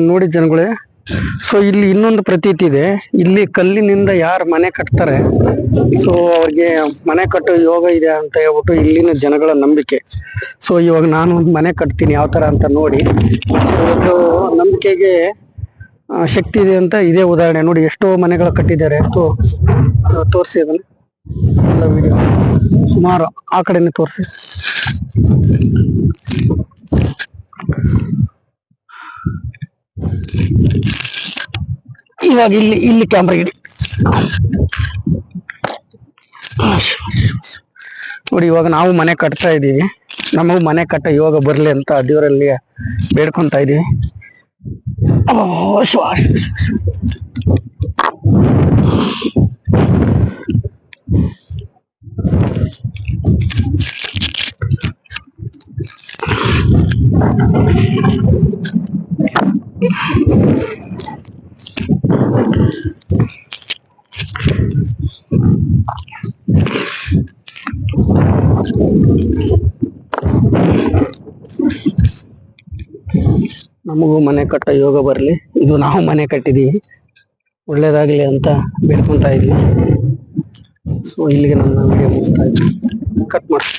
ನೋಡಿ ಜನಗಳೇ, ಸೊ ಇಲ್ಲಿ ಇನ್ನೊಂದು ಪ್ರತೀತಿ ಇದೆ. ಇಲ್ಲಿ ಕಲ್ಲಿನಿಂದ ಯಾರು ಮನೆ ಕಟ್ತಾರೆ, ಸೊ ಅವ್ರಿಗೆ ಮನೆ ಕಟ್ಟೋ ಯೋಗ ಇದೆ ಅಂತ ಹೇಳ್ಬಿಟ್ಟು ಇಲ್ಲಿನ ಜನಗಳ ನಂಬಿಕೆ. ಸೊ ಇವಾಗ ನಾನು ಒಂದು ಮನೆ ಕಟ್ತೀನಿ ಯಾವ ತರ ಅಂತ ನೋಡಿ. ಸೊ ಒಂದು ನಂಬಿಕೆಗೆ ಶಕ್ತಿ ಇದೆ ಅಂತ ಇದೇ ಉದಾಹರಣೆ. ನೋಡಿ ಎಷ್ಟೋ ಮನೆಗಳು ಕಟ್ಟಿದ್ದಾರೆ. ತೋರಿಸಿ ಅದನ್ನ ವಿಡಿಯೋ ಸುಮಾರು ಆ ಕಡೆನೆ ತೋರಿಸಿ. ಇವಾಗ ಇಲ್ಲಿ ಕ್ಯಾಮ್ರಾ ಇಡಿ ನೋಡಿ. ಇವಾಗ ನಾವು ಮನೆ ಕಟ್ತಾ ಇದೀವಿ. ನಮಗೂ ಮನೆ ಕಟ್ಟ ಯೋಗ ಬರ್ಲಿ ಅಂತ ದೇವರಲ್ಲಿ ಬೇಡ್ಕೊಂತ ಇದೀವಿ. ನಮಗೂ ಮನೆ ಕಟ್ಟ ಯೋಗ ಬರ್ಲಿ. ಇದು ನಾವು ಮನೆ ಕಟ್ಟಿದೀವಿ, ಒಳ್ಳೇದಾಗ್ಲಿ ಅಂತ ಬೇಡ್ಕೊಂತ ಇದ್ವಿ. ಸೊ ಇಲ್ಲಿಗೆ ನಮ್ಮ ವಿಡಿಯೋ ಮುಗಿಸ್ತಾ ಇದ್ವಿ. ಕಟ್ ಮಾಡಿ.